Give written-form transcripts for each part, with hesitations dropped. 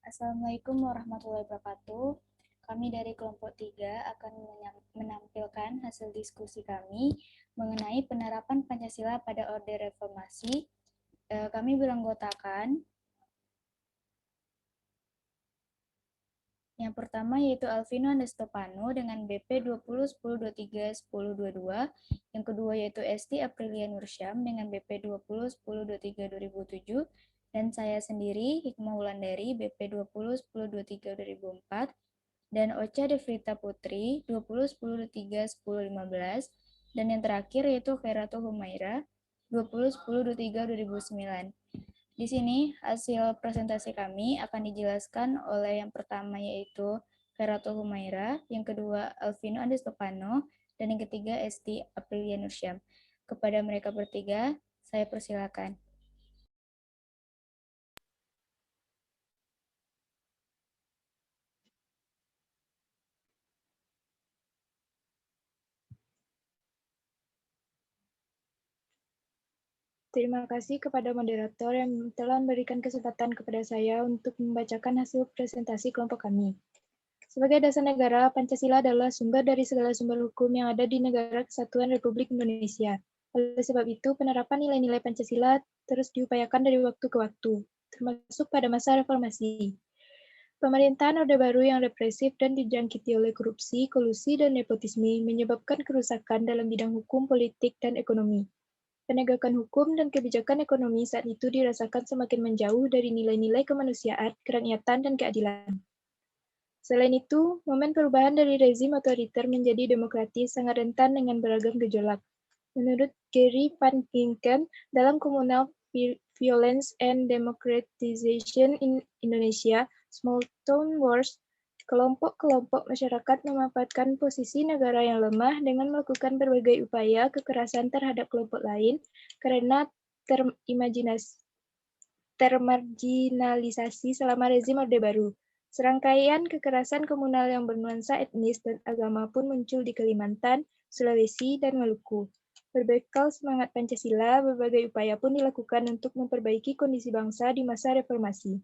Assalamualaikum warahmatullahi wabarakatuh. Kami dari kelompok 3 akan menampilkan hasil diskusi kami mengenai penerapan Pancasila pada Orde Reformasi. Kami beranggotakan yang pertama yaitu Alvino Andestopano dengan BP 2010231022, yang kedua yaitu Esti Aprilia Nursyam dengan BP 2010232007, dan saya sendiri Hikmah Wulandari BP 2010232004, dan Ocha Devrita Putri 2010231015, dan yang terakhir yaitu Khairatul Humaira 2010232009. Di sini hasil presentasi kami akan dijelaskan oleh yang pertama yaitu Khairatul Humaira, yang kedua Alvino Andestopano, dan yang ketiga Esti Aprilia Nursyam. Kepada mereka bertiga, saya persilakan. Terima kasih kepada moderator yang telah memberikan kesempatan kepada saya untuk membacakan hasil presentasi kelompok kami. Sebagai dasar negara, Pancasila adalah sumber dari segala sumber hukum yang ada di Negara Kesatuan Republik Indonesia. Oleh sebab itu, penerapan nilai-nilai Pancasila terus diupayakan dari waktu ke waktu, termasuk pada masa reformasi. Pemerintahan Orde Baru yang represif dan dijangkiti oleh korupsi, kolusi, dan nepotisme menyebabkan kerusakan dalam bidang hukum, politik, dan ekonomi. Penegakan hukum dan kebijakan ekonomi saat itu dirasakan semakin menjauh dari nilai-nilai kemanusiaan, kerakyatan, dan keadilan. Selain itu, momen perubahan dari rezim otoriter menjadi demokratis sangat rentan dengan beragam gejolak. Menurut Gary Van Ginken, dalam Communal Violence and Democratization in Indonesia, Small Town Wars, kelompok-kelompok masyarakat memanfaatkan posisi negara yang lemah dengan melakukan berbagai upaya kekerasan terhadap kelompok lain karena termarginalisasi selama rezim Orde Baru. Serangkaian kekerasan komunal yang bernuansa etnis dan agama pun muncul di Kalimantan, Sulawesi, dan Maluku. Berbekal semangat Pancasila, berbagai upaya pun dilakukan untuk memperbaiki kondisi bangsa di masa reformasi.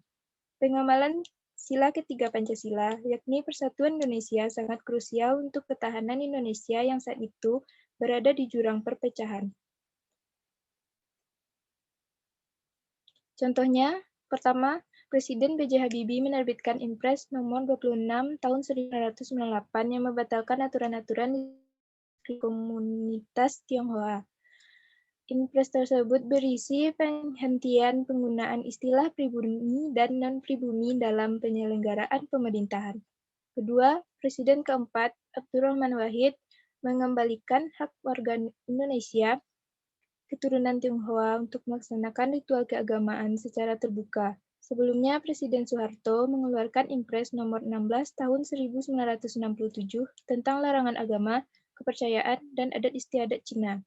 Pengamalan sila ketiga Pancasila, yakni Persatuan Indonesia, sangat krusial untuk ketahanan Indonesia yang saat itu berada di jurang perpecahan. Contohnya, pertama, Presiden B.J. Habibie menerbitkan Impres nomor 26 tahun 1998 yang membatalkan aturan-aturan di komunitas Tionghoa. Impres tersebut berisi penghentian penggunaan istilah pribumi dan non-pribumi dalam penyelenggaraan pemerintahan. Kedua, Presiden keempat, Abdurrahman Wahid, mengembalikan hak warga Indonesia keturunan Tionghoa untuk melaksanakan ritual keagamaan secara terbuka. Sebelumnya, Presiden Soeharto mengeluarkan Impres nomor 16 tahun 1967 tentang larangan agama, kepercayaan, dan adat istiadat Cina.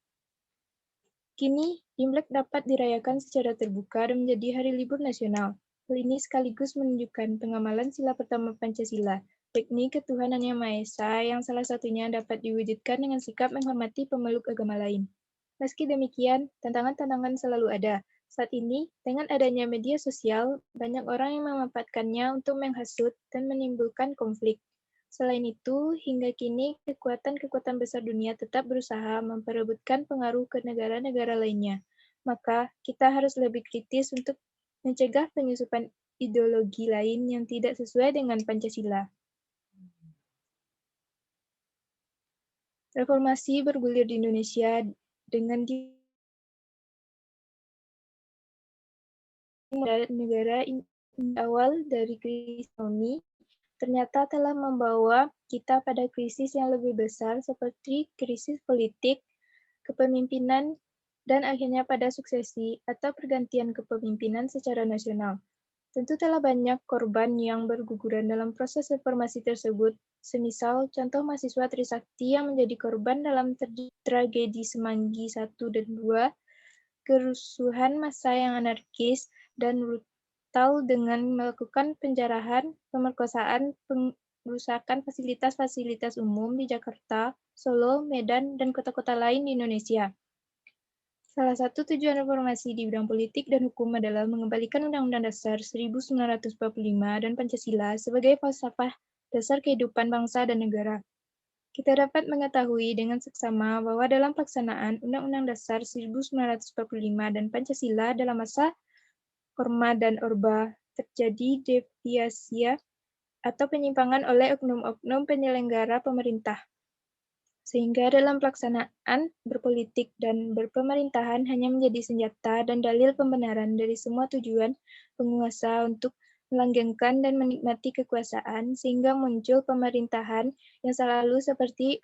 Kini, Imlek dapat dirayakan secara terbuka dan menjadi hari libur nasional. Hal ini sekaligus menunjukkan pengamalan sila pertama Pancasila, yakni ketuhanan yang Maha Esa yang salah satunya dapat diwujudkan dengan sikap menghormati pemeluk agama lain. Meski demikian, tantangan-tantangan selalu ada. Saat ini, dengan adanya media sosial, banyak orang yang memanfaatkannya untuk menghasut dan menimbulkan konflik. Selain itu, hingga kini kekuatan-kekuatan besar dunia tetap berusaha memperebutkan pengaruh ke negara-negara lainnya. Maka, kita harus lebih kritis untuk mencegah penyusupan ideologi lain yang tidak sesuai dengan Pancasila. Reformasi bergulir di Indonesia dengan negara awal dari krisis ekonomi ternyata telah membawa kita pada krisis yang lebih besar seperti krisis politik, kepemimpinan, dan akhirnya pada suksesi atau pergantian kepemimpinan secara nasional. Tentu telah banyak korban yang berguguran dalam proses reformasi tersebut, semisal contoh mahasiswa Trisakti yang menjadi korban dalam tragedi Semanggi 1 dan 2, kerusuhan massa yang anarkis dan brutal dengan melakukan penjarahan, pemerkosaan, pengerusakan fasilitas-fasilitas umum di Jakarta, Solo, Medan, dan kota-kota lain di Indonesia. Salah satu tujuan reformasi di bidang politik dan hukum adalah mengembalikan Undang-Undang Dasar 1945 dan Pancasila sebagai falsafah dasar kehidupan bangsa dan negara. Kita dapat mengetahui dengan seksama bahwa dalam pelaksanaan Undang-Undang Dasar 1945 dan Pancasila dalam masa Orma dan Orba terjadi deviasi atau penyimpangan oleh oknum-oknum penyelenggara pemerintah. Sehingga dalam pelaksanaan berpolitik dan berpemerintahan hanya menjadi senjata dan dalil pembenaran dari semua tujuan penguasa untuk melanggengkan dan menikmati kekuasaan, sehingga muncul pemerintahan yang selalu seperti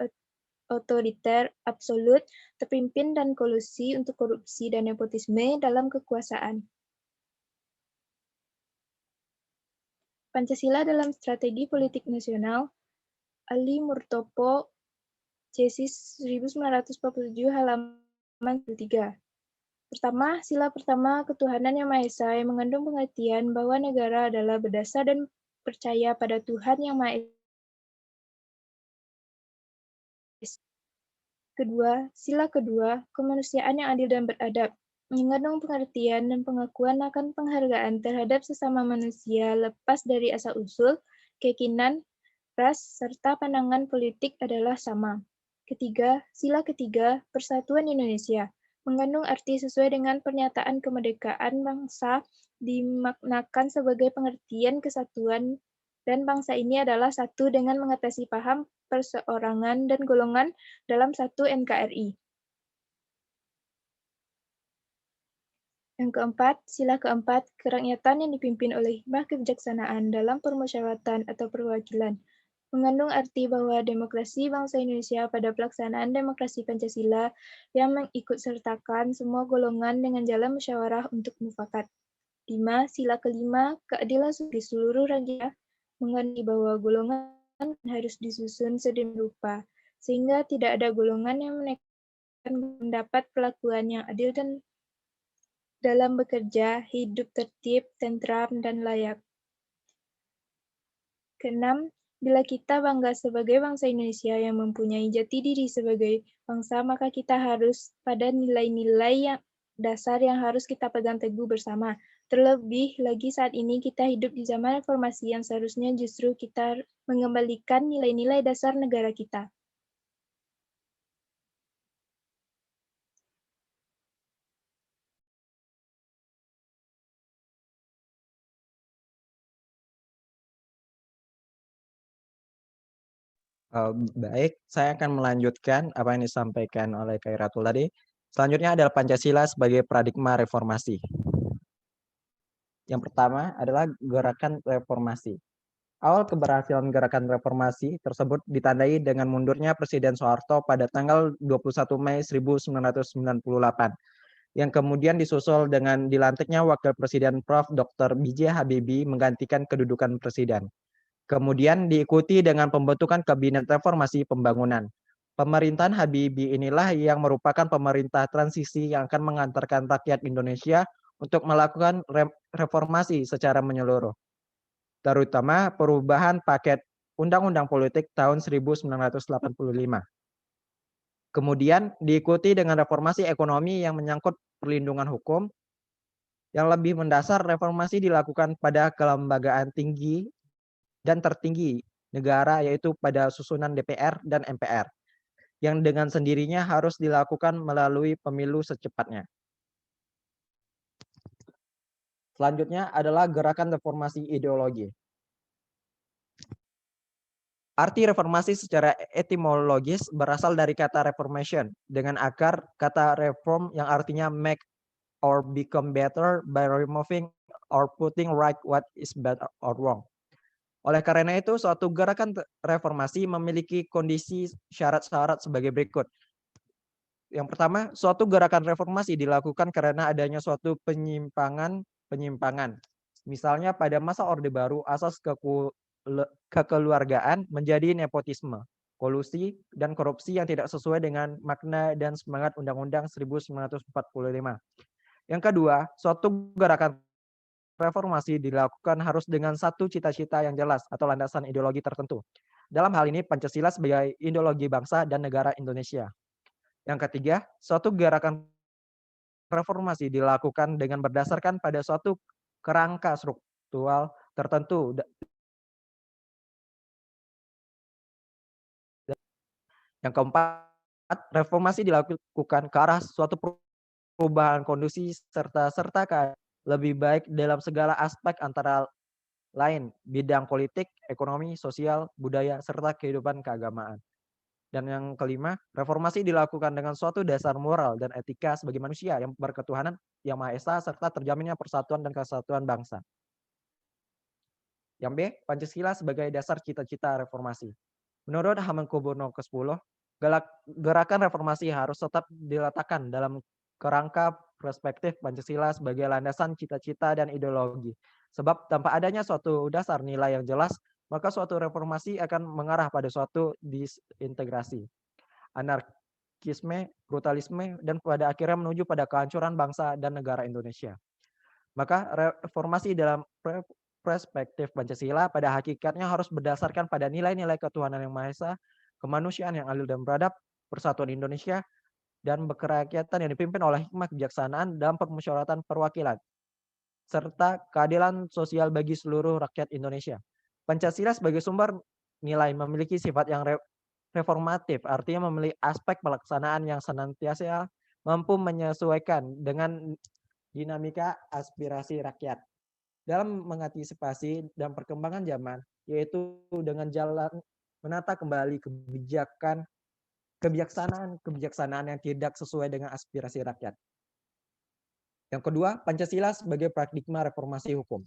otoriter, absolut, terpimpin dan kolusi untuk korupsi dan nepotisme dalam kekuasaan. Pancasila dalam Strategi Politik Nasional, Ali Murtopo, Cesis 1947 halaman 3. Pertama, sila pertama ketuhanan yang Maha Esa yang mengandung pengertian bahwa negara adalah berdasar dan percaya pada Tuhan yang Maha Esa. Kedua, sila kedua, kemanusiaan yang adil dan beradab, mengandung pengertian dan pengakuan akan penghargaan terhadap sesama manusia lepas dari asal-usul, keyakinan, ras, serta pandangan politik adalah sama. Ketiga, sila ketiga, Persatuan Indonesia, mengandung arti sesuai dengan pernyataan kemerdekaan bangsa, dimaknakan sebagai pengertian kesatuan dan bangsa ini adalah satu dengan mengatasi paham perseorangan dan golongan dalam satu NKRI. Yang keempat, sila keempat, kerakyatan yang dipimpin oleh hikmah kebijaksanaan dalam permusyawaratan atau perwakilan, mengandung arti bahwa demokrasi bangsa Indonesia pada pelaksanaan demokrasi Pancasila yang mengikutsertakan semua golongan dengan jalan musyawarah untuk mufakat. 5. Sila kelima, keadilan bagi seluruh rakyat, mengandung bahwa golongan harus disusun sedemikian rupa, sehingga tidak ada golongan yang mendapat perlakuan yang adil dan dalam bekerja, hidup tertib, tentram, dan layak. Keenam, bila kita bangga sebagai bangsa Indonesia yang mempunyai jati diri sebagai bangsa, maka kita harus pada nilai-nilai yang dasar yang harus kita pegang teguh bersama. Terlebih lagi saat ini kita hidup di zaman reformasi yang seharusnya justru kita mengembalikan nilai-nilai dasar negara kita. Baik, saya akan melanjutkan apa yang disampaikan oleh Khairatul tadi. Selanjutnya adalah Pancasila sebagai paradigma reformasi. Yang pertama adalah gerakan reformasi. Awal keberhasilan gerakan reformasi tersebut ditandai dengan mundurnya Presiden Soeharto pada tanggal 21 Mei 1998, yang kemudian disusul dengan dilantiknya Wakil Presiden Prof. Dr. B.J. Habibie menggantikan kedudukan Presiden. Kemudian diikuti dengan pembentukan Kabinet Reformasi Pembangunan. Pemerintahan Habibie inilah yang merupakan pemerintah transisi yang akan mengantarkan rakyat Indonesia untuk melakukan reformasi secara menyeluruh, terutama perubahan paket Undang-Undang Politik tahun 1985. Kemudian diikuti dengan reformasi ekonomi yang menyangkut perlindungan hukum. Yang lebih mendasar, reformasi dilakukan pada kelembagaan tinggi dan tertinggi negara, yaitu pada susunan DPR dan MPR, yang dengan sendirinya harus dilakukan melalui pemilu secepatnya. Selanjutnya adalah gerakan reformasi ideologi. Arti reformasi secara etimologis berasal dari kata reformation dengan akar kata reform yang artinya make or become better by removing or putting right what is bad or wrong. Oleh karena itu, suatu gerakan reformasi memiliki kondisi syarat-syarat sebagai berikut. Yang pertama, suatu gerakan reformasi dilakukan karena adanya suatu penyimpangan. Misalnya pada masa Orde Baru, asas kekeluargaan menjadi nepotisme, kolusi, dan korupsi yang tidak sesuai dengan makna dan semangat Undang-Undang 1945. Yang kedua, suatu gerakan reformasi dilakukan harus dengan satu cita-cita yang jelas atau landasan ideologi tertentu. Dalam hal ini Pancasila sebagai ideologi bangsa dan negara Indonesia. Yang ketiga, suatu gerakan reformasi dilakukan dengan berdasarkan pada suatu kerangka struktural tertentu. Yang keempat, reformasi dilakukan ke arah suatu perubahan kondisi serta lebih baik dalam segala aspek antara lain bidang politik, ekonomi, sosial, budaya, serta kehidupan keagamaan. Dan yang kelima, reformasi dilakukan dengan suatu dasar moral dan etika sebagai manusia yang berketuhanan yang Maha Esa serta terjaminnya persatuan dan kesatuan bangsa. Yang B, Pancasila sebagai dasar cita-cita reformasi. Menurut Hamengkubuwono ke-10, gerakan reformasi harus tetap diletakkan dalam kerangka perspektif Pancasila sebagai landasan cita-cita dan ideologi. Sebab tanpa adanya suatu dasar nilai yang jelas, maka suatu reformasi akan mengarah pada suatu disintegrasi, anarkisme, brutalisme, dan pada akhirnya menuju pada kehancuran bangsa dan negara Indonesia. Maka reformasi dalam perspektif Pancasila pada hakikatnya harus berdasarkan pada nilai-nilai ketuhanan yang Maha Esa, kemanusiaan yang adil dan beradab, persatuan Indonesia, dan berkerakyatan yang dipimpin oleh hikmah kebijaksanaan dalam permusyawaratan perwakilan, serta keadilan sosial bagi seluruh rakyat Indonesia. Pancasila sebagai sumber nilai memiliki sifat yang reformatif, artinya memiliki aspek pelaksanaan yang senantiasa mampu menyesuaikan dengan dinamika aspirasi rakyat dalam mengantisipasi dan perkembangan zaman, yaitu dengan jalan menata kembali kebijaksanaan yang tidak sesuai dengan aspirasi rakyat. Yang kedua, Pancasila sebagai paradigma reformasi hukum.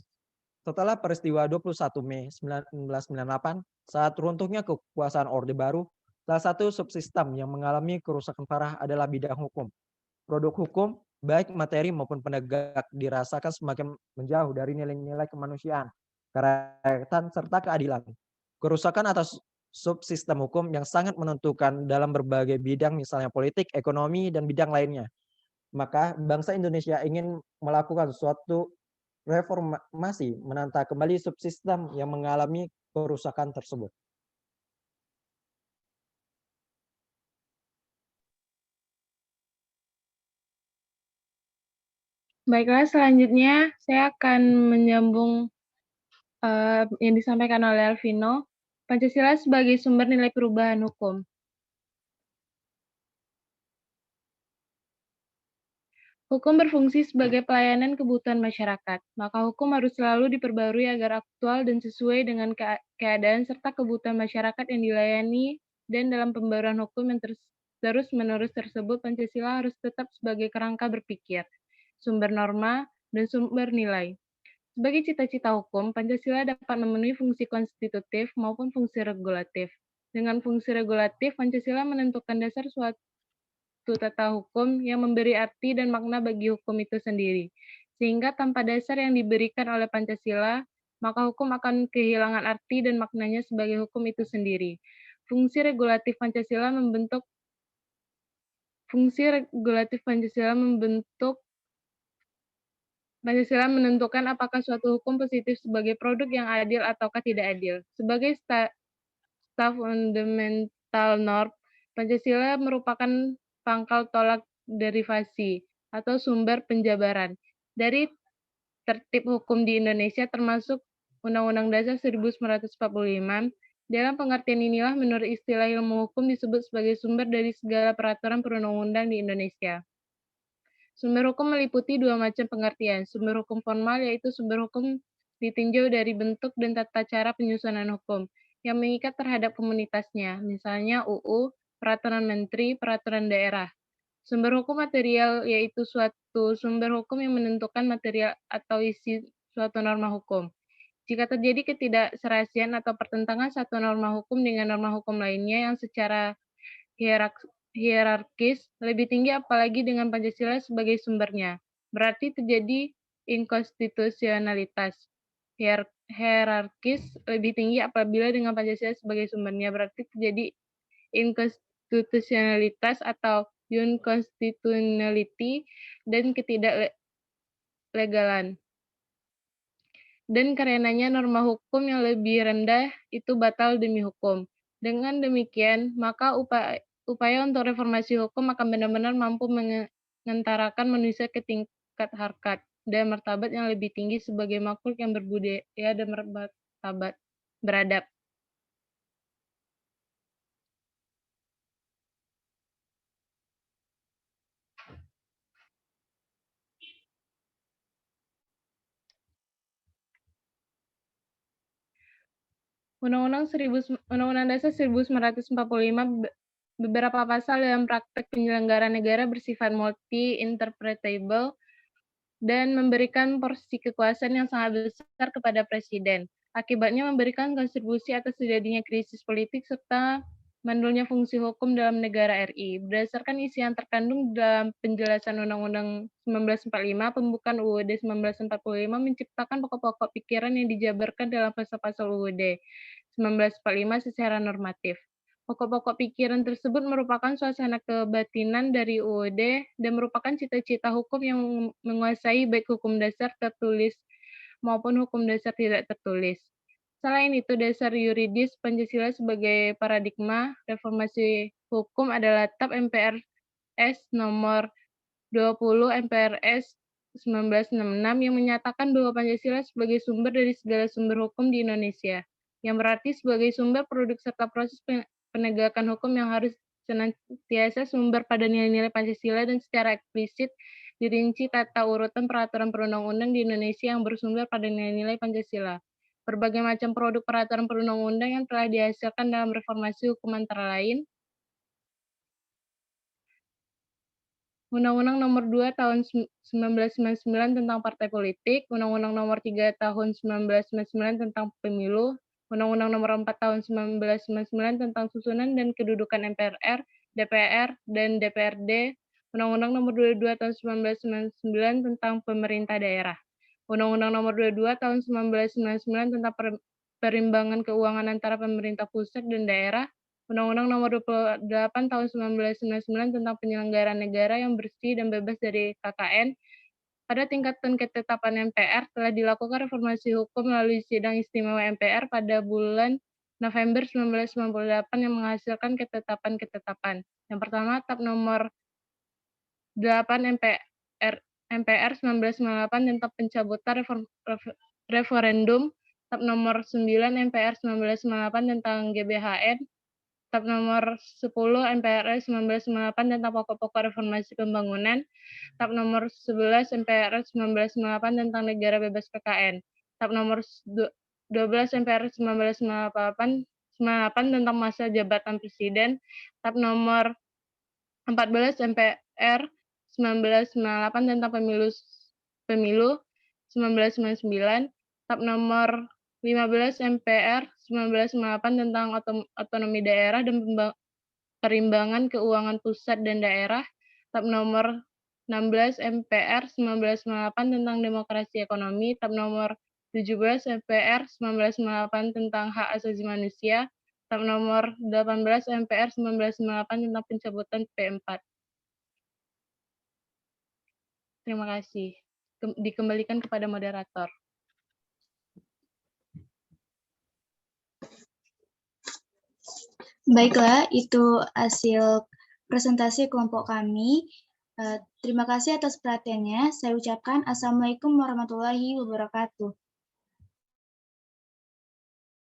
Setelah peristiwa 21 Mei 1998, saat runtuhnya kekuasaan Orde Baru, salah satu subsistem yang mengalami kerusakan parah adalah bidang hukum. Produk hukum, baik materi maupun penegak, dirasakan semakin menjauh dari nilai-nilai kemanusiaan, kerakyatan, serta keadilan. Kerusakan atas subsistem hukum yang sangat menentukan dalam berbagai bidang, misalnya politik, ekonomi, dan bidang lainnya. Maka bangsa Indonesia ingin melakukan suatu reformasi, menata kembali subsistem yang mengalami kerusakan tersebut. Baiklah, selanjutnya saya akan menyambung yang disampaikan oleh Alvino. Pancasila sebagai sumber nilai perubahan hukum. Hukum berfungsi sebagai pelayanan kebutuhan masyarakat, maka hukum harus selalu diperbarui agar aktual dan sesuai dengan keadaan serta kebutuhan masyarakat yang dilayani, dan dalam pembaruan hukum yang terus-menerus tersebut, Pancasila harus tetap sebagai kerangka berpikir, sumber norma, dan sumber nilai. Sebagai cita-cita hukum, Pancasila dapat memenuhi fungsi konstitutif maupun fungsi regulatif. Dengan fungsi regulatif, Pancasila menentukan dasar suatu tata hukum yang memberi arti dan makna bagi hukum itu sendiri. Sehingga tanpa dasar yang diberikan oleh Pancasila, maka hukum akan kehilangan arti dan maknanya sebagai hukum itu sendiri. Fungsi regulatif Pancasila menentukan apakah suatu hukum positif sebagai produk yang adil ataukah tidak adil. Sebagai fundamental norm, Pancasila merupakan pangkal tolak derivasi atau sumber penjabaran dari tertib hukum di Indonesia, termasuk Undang-Undang Dasar 1945. Dalam pengertian inilah menurut istilah ilmu hukum disebut sebagai sumber dari segala peraturan perundang-undang di Indonesia. Sumber hukum meliputi dua macam pengertian. Sumber hukum formal, yaitu sumber hukum ditinjau dari bentuk dan tata cara penyusunan hukum yang mengikat terhadap komunitasnya, misalnya UU, peraturan menteri, peraturan daerah. Sumber hukum material, yaitu suatu sumber hukum yang menentukan material atau isi suatu norma hukum. Jika terjadi ketidakserasian atau pertentangan satu norma hukum dengan norma hukum lainnya yang secara hierarkis lebih tinggi, apalagi dengan Pancasila sebagai sumbernya, berarti terjadi inkonstitusionalitas. Hierarkis lebih tinggi apabila dengan Pancasila sebagai sumbernya, berarti terjadi inkonstitusionalitas atau unconstitutionality dan ketidaklegalan. Dan karenanya norma hukum yang lebih rendah itu batal demi hukum. Dengan demikian, maka upaya untuk reformasi hukum akan benar-benar mampu mengantarakan manusia ke tingkat harkat dan martabat yang lebih tinggi sebagai makhluk yang berbudaya dan beradab. Undang-Undang Dasar 1945 beberapa pasal dalam praktek penyelenggaraan negara bersifat multi-interpretable dan memberikan porsi kekuasaan yang sangat besar kepada Presiden. Akibatnya memberikan kontribusi atas terjadinya krisis politik serta mandulnya fungsi hukum dalam negara RI. Berdasarkan isi yang terkandung dalam penjelasan Undang-Undang 1945, pembukaan UUD 1945 menciptakan pokok-pokok pikiran yang dijabarkan dalam pasal-pasal UUD 1945 secara normatif. Pokok-pokok pikiran tersebut merupakan suasana kebatinan dari UUD dan merupakan cita-cita hukum yang menguasai baik hukum dasar tertulis maupun hukum dasar tidak tertulis. Selain itu, dasar yuridis Pancasila sebagai paradigma reformasi hukum adalah TAP MPRS nomor 20 MPRS 1966 yang menyatakan bahwa Pancasila sebagai sumber dari segala sumber hukum di Indonesia, yang berarti sebagai sumber produk serta proses penegakan hukum yang harus senantiasa sumber pada nilai-nilai Pancasila dan secara eksplisit dirinci tata urutan peraturan perundang-undang di Indonesia yang bersumber pada nilai-nilai Pancasila. Berbagai macam produk peraturan perundang-undang yang telah dihasilkan dalam reformasi hukum antara lain Undang-Undang Nomor 2 Tahun 1999 tentang Partai Politik, Undang-Undang Nomor 3 Tahun 1999 tentang Pemilu, Undang-Undang Nomor 4 Tahun 1999 tentang Susunan dan Kedudukan MPR, DPR, dan DPRD, Undang-Undang Nomor 22 Tahun 1999 tentang Pemerintah Daerah, Undang-Undang Nomor 22 Tahun 1999 tentang Perimbangan Keuangan antara Pemerintah Pusat dan Daerah, Undang-Undang Nomor 28 Tahun 1999 tentang Penyelenggaraan Negara yang bersih dan bebas dari KKN. Pada tingkatan ketetapan MPR telah dilakukan reformasi hukum melalui Sidang Istimewa MPR pada bulan November 1998 yang menghasilkan ketetapan-ketetapan. Yang pertama, TAP nomor 8 MPR 1998 tentang pencabutan referendum, TAP nomor 9 MPR 1998 tentang GBHN, TAP nomor 10 MPRS 1998 tentang pokok-pokok reformasi pembangunan, TAP nomor 11 MPRS 1998 tentang negara bebas PKN, TAP nomor 12 MPRS 1998 tentang masa jabatan presiden, TAP nomor 14 MPR 1998 tentang pemilu 1999, TAP nomor 15 MPR 1998 tentang otonomi daerah dan perimbangan keuangan pusat dan daerah, TAP nomor 16 MPR 1998 tentang demokrasi ekonomi, TAP nomor 17 MPR 1998 tentang hak asasi manusia, TAP nomor 18 MPR 1998 tentang pencabutan P4. Terima kasih. Dikembalikan kepada moderator. Baiklah, itu hasil presentasi kelompok kami. Terima kasih atas perhatiannya. Saya ucapkan Assalamualaikum warahmatullahi wabarakatuh.